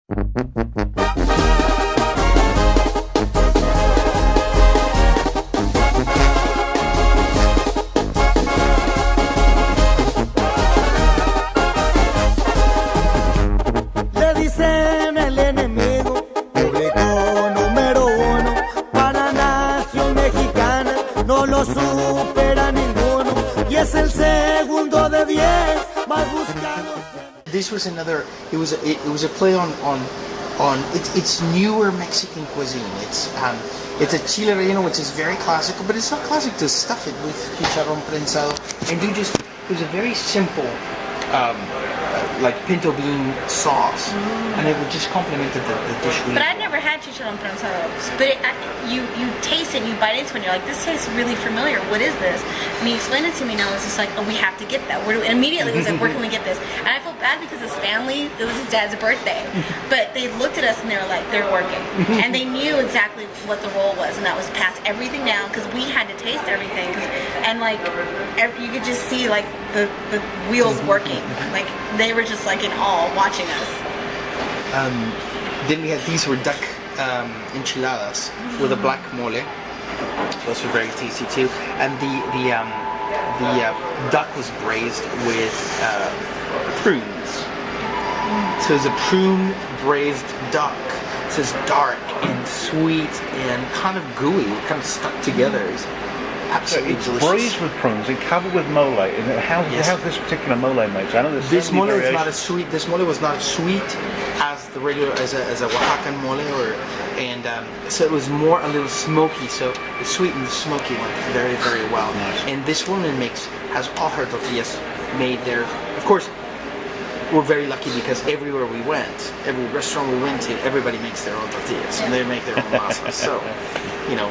Le dicen el enemigo, público número uno, para nación mexicana no lo supera ninguno, y es el segundo de 10 más buscados. This was another. It was a play on it's newer Mexican cuisine. It's a chile relleno, which is very classical, but it's not classic to stuff it with chicharrón prensado and do just. It was a very simple. Like pinto bean sauce, and it would just complement the dish. But I'd never had chicharrón prensado. But you taste it, and you bite into it, and you're like, this tastes really familiar. What is this? And he explained it to me, and I was just like, oh, we have to get that. And immediately he was like, where can we get this? And I felt bad because his family, it was his dad's birthday. But they looked at us and they were like, they're working. And they knew exactly what the role was, and that was pass everything down, because we had to taste everything. And like, you could just see like the wheels working. Like, they were just like in awe watching us. Then we had these were duck enchiladas with a black mole. Those were very tasty too. And the duck was braised with prunes. So it's a prune braised duck. So it's dark and sweet and kind of gooey, kind of stuck together. It's absolutely delicious. Braised with prunes and covered with mole. And how's this particular mole made? So I know this mole is not as sweet. This mole was not as sweet as the regular as a Oaxacan mole, so it was more a little smoky. So the sweet and the smoky went very, very well. Nice. And this woman has all her tortillas made there. Of course, we're very lucky because everywhere we went, every restaurant we went to, everybody makes their own tortillas and they make their own masa. So,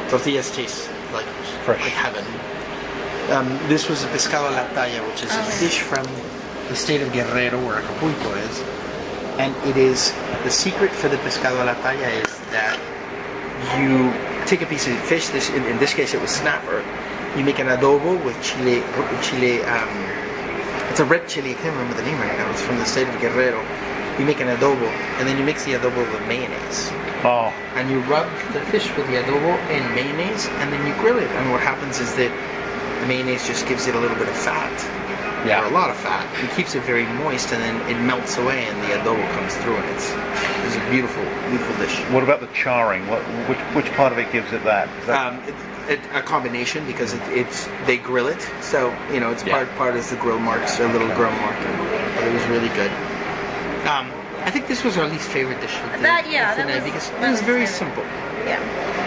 tortillas taste like fresh, like heaven. This was a pescado a la talla, which is a dish from the state of Guerrero, where Acapulco is. And it is, the secret for the pescado a la talla is that you take a piece of fish, in this case it was snapper, you make an adobo with chile, it's a red chili, I can't remember the name right now, it's from the state of Guerrero. You make an adobo, and then you mix the adobo with mayonnaise. Oh. And you rub the fish with the adobo and mayonnaise, and then you grill it. And what happens is that the mayonnaise just gives it a little bit of fat. Yeah. Or a lot of fat. It keeps it very moist, and then it melts away, and the adobo comes through, and it's a beautiful, beautiful dish. What about the charring? Which part of it gives it that? A combination, because they grill it, so it's part is the grill marks, a little grill mark, but it was really good. I think this was our least favorite dish of the night because it was very simple. Yeah.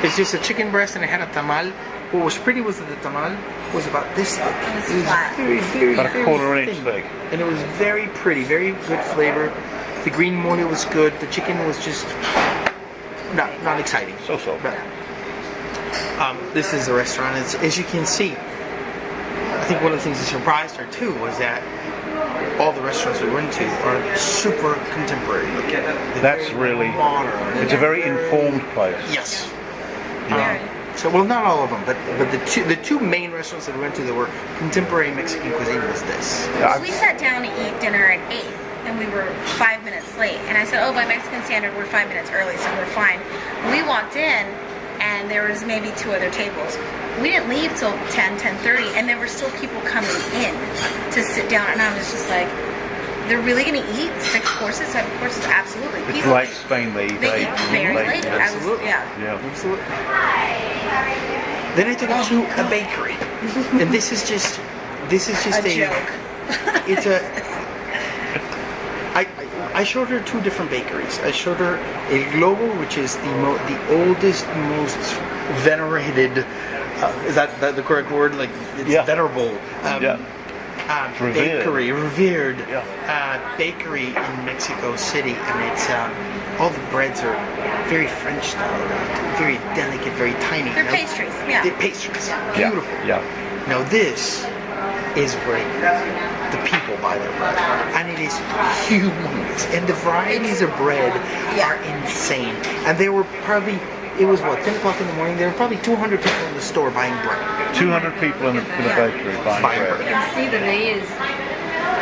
It's just a chicken breast and it had a tamal. What was pretty was that the tamal was about this thick. It was flat. Very, very, about a quarter inch thick. And it was very pretty, very good flavor. The green mole was good. The chicken was just not exciting. So. But, this is the restaurant. As you can see, I think one of the things that surprised her too was that all the restaurants we went to are super contemporary looking. That's really modern. It's a very informed place. Yes. Well, not all of them, but the two main restaurants that we went to that were contemporary Mexican cuisine was this. So we sat down to eat dinner at 8, and we were 5 minutes late. And I said, oh, by Mexican standard, we're 5 minutes early, so we're fine. We walked in, and there was maybe 2 other tables. We didn't leave till 10:30, and there were still people coming in to sit down, and I was just like, they're really going to eat 6 courses, 7 courses? Absolutely. It's like Spain, they eat very late. Absolutely. Absolutely. Then I took it to a bakery, and this is just a joke. It's I showed her 2 different bakeries. I showed her El Globo, which is the oldest, most venerated. Is that the correct word? Like it's venerable. Revered bakery in Mexico City, and it's all the breads are very French style, very delicate, very tiny. They're pastries, They're pastries, beautiful. Yeah. Now this is where the people buy their bread, and it is humongous, and the varieties of bread are insane. And they were probably. It was 10 o'clock in the morning. There were probably 200 people in the store buying bread. 200 people in the bakery buying bread. You can see that there is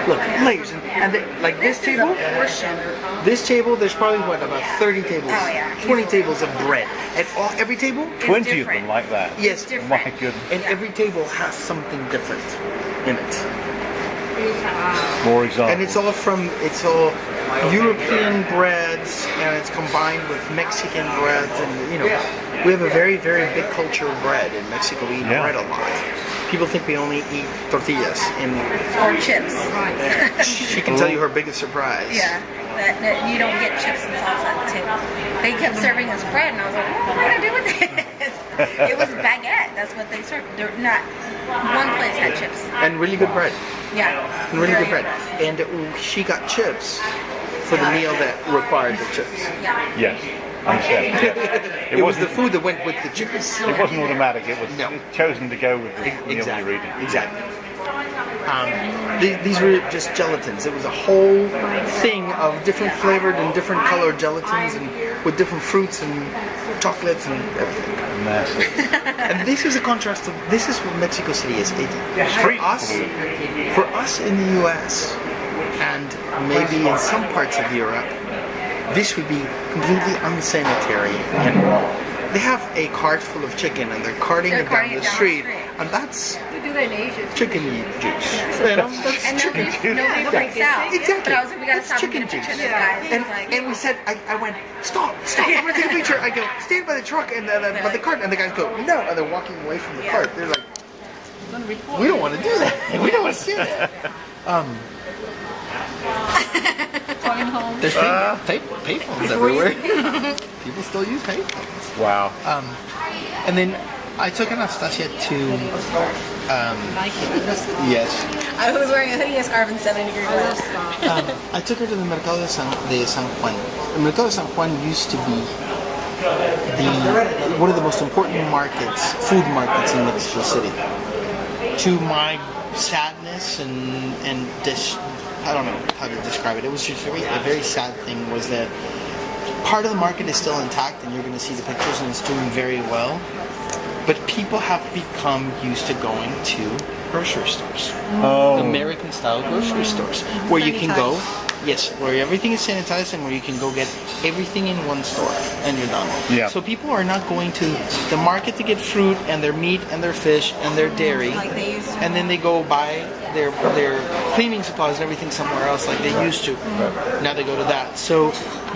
Look, layers, and like this table. This table, there's probably what, about 30 tables, Oh, yeah. 20 tables of bread, and every table. 20 of different. them like that. Yes, different. My goodness. and every table has something different in it. More examples. And it's all European breads, and it's combined with Mexican breads, and you know, we have a very, very big culture of bread in Mexico. We eat Yeah. bread a lot. People think we only eat tortillas, and Or chips. she can tell you her biggest surprise. Yeah, that you don't get chips and salsa at the table. They kept serving us bread, and I was like, what am I gonna do with this? It was baguette. That's what they served. They're not one place had chips. And really good bread. Yeah, And really very good bread. And she got chips for the meal that required the chips. Yeah. Yes. Understand. Yeah. It was the food that went with the chips. It wasn't automatic. It was No. chosen to go with the meal Exactly. you're eating. Exactly. These were just gelatins. It was a whole thing of different flavored and different colored gelatins, and with different fruits and chocolates and everything. Massive. And this is a contrast to this is what Mexico City is. Street For us in the U.S. and maybe in some parts of Europe, this would be completely unsanitary. And they have a cart full of chicken, and they're carting it down the street, and that's chicken juice. You know, that's And chicken nobody juice. freaks out. Exactly. But I was like, we gotta That's stop and get a chicken picture of juice. this guy. And we said, I went, stop, I'm gonna take a picture. I go, stand by the truck and by the cart, and the guys go, no, and they're walking away from the Yeah. cart. They're like, we don't want to do that. We don't want to see that. There's payphones everywhere. People still use payphones. Wow. And then I took Anastasia to yes. I was wearing a hoodie, a scarf, and 70-degree gloves. I took her to the Mercado de San Juan. The Mercado de San Juan used to be one of the most important markets, food markets in Mexico City. To my sadness and I don't know how to describe it. It was just a very sad thing was that part of the market is still intact, and you're going to see the pictures, and it's doing very well. But people have become used to going to grocery stores. Oh. American-style grocery stores. Where you can go, yes, where everything is sanitized and where you can go get everything in one store and you're done. Yeah. So people are not going to the market to get fruit and their meat and their fish and their dairy. Like they used to. And then they go buy their cleaning supplies and everything somewhere else like they used to. Now they go to that. So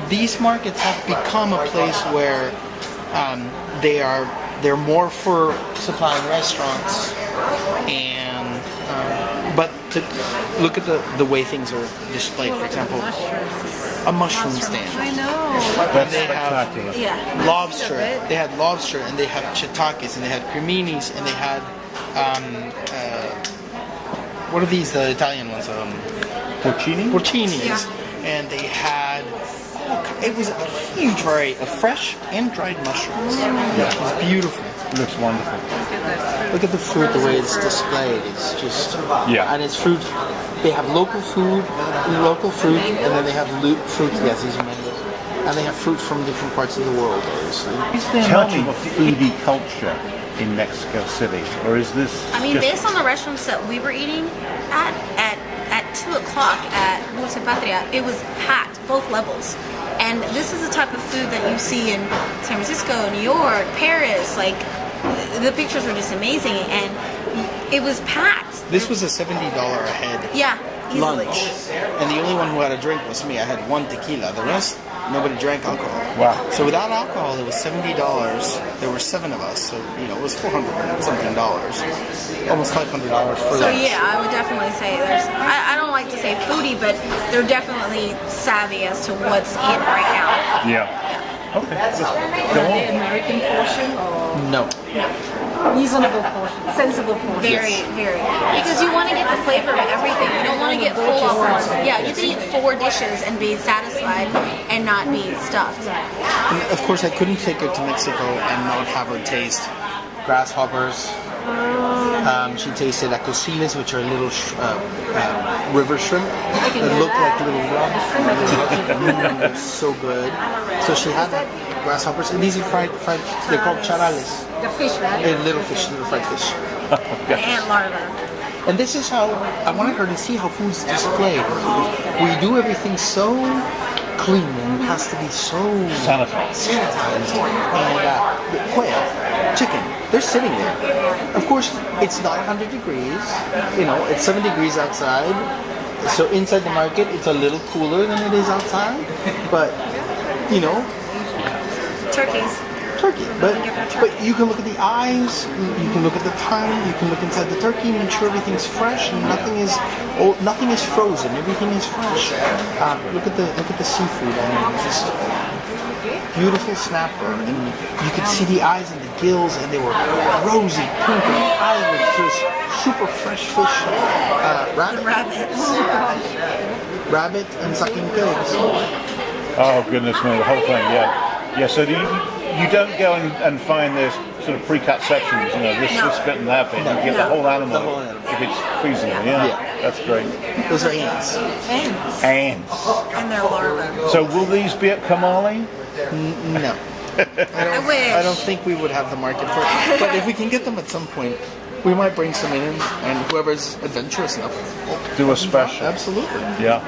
these markets have become a place where they're more for supplying restaurants, and but to look at the way things are displayed. For example, a mushroom stand. I know. That's They have spectacular. Yeah. lobster. They had lobster, and they had shiitakes, and they had creminis, and they had what are these? The Italian ones? Porcini? Porcinis, Yeah. and they had. It was a huge variety of fresh and dried mushrooms. It was beautiful. Looks wonderful. Look at the fruit, the way it's displayed. It's just Yeah. and it's fruit. They have local fruit, and then they have fruit. Yes, these are mangoes, and they have fruit from different parts of the world. Obviously. Is there much of a foodie culture in Mexico City, or is this? I mean, just- based on the restaurants that we were eating at 2 o'clock at Dulce Patria, it was packed, both levels. And this is the type of food that you see in San Francisco, New York, Paris. Like, the pictures were just amazing, and it was packed. This was a $70 a head Yeah, easily. lunch, and the only one who had a drink was me. I had one tequila. The rest, nobody drank alcohol. Wow. So without alcohol, it was $70. There were 7 of us, so it was $400-something, almost $500 for So lunch. yeah, I would definitely say I don't like to say foodie, but they're definitely savvy as to what's in right now. Yeah. Okay. Let's go on. American portion or No. reasonable portion, sensible portion? Very, very. Because you want to get the flavor of everything. You don't want to get full of one. Yeah, you can eat 4 dishes and be satisfied and not be stuffed. And of course, I couldn't take her to Mexico and not have her taste grasshoppers. She tasted acosines, which are little river shrimp that look like little rubs. So good. So she had grasshoppers, and these are fried. They're called charales. The fish, right? Little fish, little fried fish. The ant larva. And this is how I wanted her to see how food's displayed. We do everything so clean and it has to be so Sanitized. And the quail, chicken, they're sitting there. Of course, it's not 100 degrees. You know, it's 7 degrees outside. So inside the market, it's a little cooler than it is outside. But, you know, Turkeys. turkey. But you can look at the eyes, you can look at the tongue, you can look inside the turkey, make sure everything's fresh and nothing is frozen. Everything is fresh. Look at the seafood. I mean, just beautiful snapper, and you could see the eyes and the gills, and they were rosy pink, and the eyes were just super fresh fish. Rabbit and sucking pigs. Oh goodness me, the whole thing, yeah. Yeah, so you don't go and find this sort of pre-cut sections, you know, this bit and that bit. You get the whole animal, The whole animal. if it's feasible, yeah. Yeah. That's great. Those are ants. Ants. Ants. And their larvae. So will these be at Komali? No. I wish. I don't think we would have the market for it. But if we can get them at some point, we might bring some in, and whoever's adventurous enough. Do a special. Absolutely. Yeah.